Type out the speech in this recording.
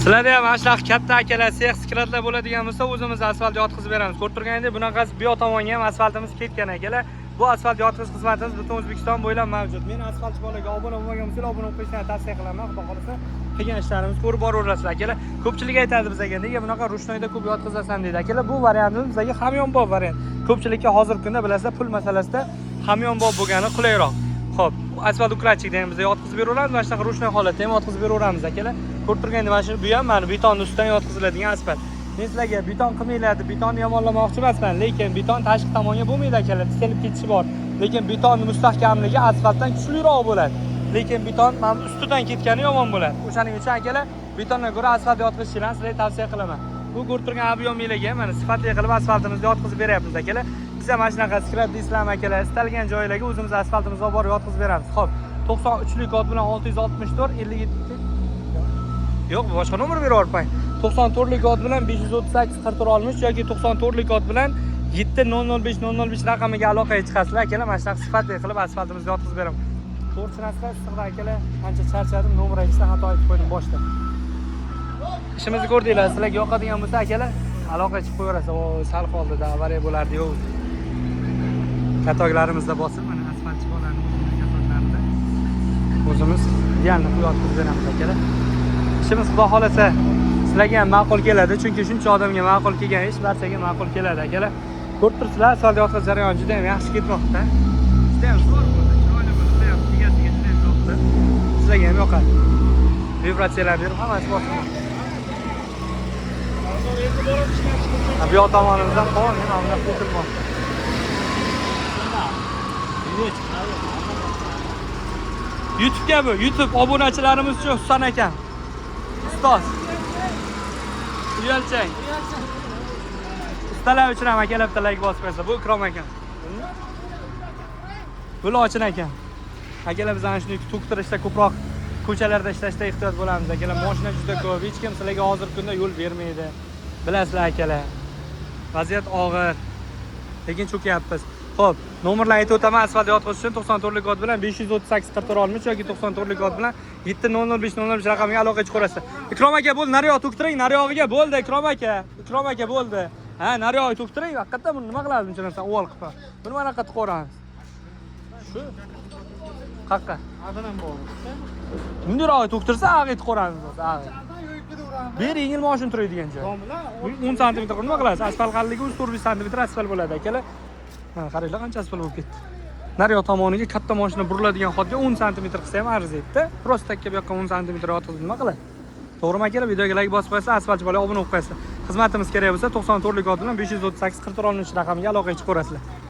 Sizlarda ham mana shunaqa katta akalar, sex skratlar bo'ladigan bo'lsa, o'zimiz asfalt yotqizib beramiz. Ko'rib turganingizdek, bunaqasi bu yoq tomonga ham asfaltimiz ketgan akalar. Bu asfalt yotqizish xizmatimiz butun O'zbekiston bo'ylab mavjud. Men asfaltchi bolaga obuna bo'lmagan bo'lsangiz, obuna bo'lib qo'yishni tavsiya qilaman. Xudo xolasa, qilgan ishlarimizni ko'rib boraverasizlar akalar. Ko'pchilik aytadi bizga, nega bunaqa rushnoyda ko'p yotqizasan deydi akalar. Bu variantimiz bizga hamyonbop variant. Ko'pchilikka hozirgi kunda bilasizlar, pul masalasida hamyonbop bo'lgani qulayroq. Xo'p, asfalt ukratchikda ham biz yotqizib beraveramiz, mana shunaqa rushnoy holatda ham yotqizib beraveramiz akalar. Ko'rib turganingiz mana shu bu ham mana beton ustidan yotqiziladigan asfalt. Men sizlarga beton qilmaylardi, betonni yomonlamoqchi emasman, lekin beton tashqi tomonga bo'lmaydi akalar, tisilib ketishi bor. Lekin beton mustahkamligi asfaltdan kuchliroq bo'ladi. Lekin beton mana ustidan ketgani yomon bo'ladi. O'shaning uchun akalar betondan ko'ra asfalt yotqizishni sizlarga tavsiya qilaman. Bu ko'rib turgan ob'yomlarga mana sifatli qilib asfaltimizni yotqizib beryapmiz akalar. Biz ham mana shunaqa skrat deysizlarmi akalar, istalgan joylarga o'zimiz asfaltimizni olib borib yotqizib beramiz. Xo'p, 93lik kod bilan 664 57 yo'q, boshqa nomer beravermang. 94lik kod bilan 538 44 olmish yoki 94lik kod bilan 7005 005 raqamiga aloqaga chiqasizlar akalar. Mana shunaqa sifatli qilib asfaltimizni yotqizib beraman. To'g'risini issiqda akalar, ancha charchadim, nomer aytishdan xato aytib qo'ydim boshda. Ishimizni ko'rdinglar, sizlarga yoqadigan bo'lsa akalar, aloqaga chiqib qo'yaverasiz. O, sal qoldida avariya bo'lardi-yu. Katoglarimizda bosib, mana asfaltchi bolalarning katoglarida o'zimiz idealni yotqizib beramiz akalar. İşimiz xudo xolasa sizlarga ham ma'qul keladi, chunki shuncha odamga ma'qul kelgan ish barchaga ma'qul keladi akalar. Ko'rib turibsizlar, asfalt yotqizish jarayoni juda ham yaxshi ketmoqda. Juda ham zo'r bo'ldi, chiroyli bo'ldi, juda ham egasiga juda ham yoqdi. Sizlarga ham yoqadi. Vibratsiyalar berib hammasi boshqa. Bu yoq tomonimizdan qon, mana bunday qo'shilmoqda. YouTube'ga bu, YouTube obunachilarimiz uchun Husan akam. Ustoz. Uyalchang. Ustalar uchun ham akalar bitta like bosib qo'ysa, bu Ikrom akam. Bu Lochin akam. Akalar biz ana shunday to'ktirishda ko'proq ko'chalarda ishlashda ehtiyot bo'lamiz akalar. Mashina juda ko'p, hech kim sizlarga hozirgi kunda yo'l bermaydi. Bilasizlar akalar. Vaziyat og'ir. Lekin cho'kyapmiz. Xo'p, nomerlarni aytib o'taman. Asfalt yotqizish uchun 94lik kod bilan 538 44 olmish yoki 94lik kod bilan 7005 005 raqamiga aloqaga chiqarasiz. Ikrom aka bo'ldi, nariyoq to'ktiring, nariyog'iga bo'ldi Ikrom aka. Ikrom aka bo'ldi. Ha, nariyog'iga to'ktiring, haqiqatdan buni nima qilamiz buncha narsa o'val qilib. Buni mana qilib qo'ramiz. Shu. Qaqqa. Adanam bor. Bundaroq to'ktirsa, ag'it qo'ramiz biz, ag'it. Bir yengil mashina turadigan joy. 10 sm nima qilasiz? Asfalt qalinligi 400 sm asfalt bo'ladi akalar. Mana qaranglar qancha asfalt bo'lib ketdi. Nariyoq tomoniga katta mashina buriladigan xotga 10 sm qilsa ham arziydi. Prosta akka bu yoqqa 10 sm yotqizib nima qiladi? To'g'rimi akalar? Videoga like bosib qo'yasiz, asfaltchi bola obuna bo'lib qo'yasiz. Xizmatimiz kerak bo'lsa 94lik kod bilan 538 44 raqamiga aloqaga chiqaverasizlar.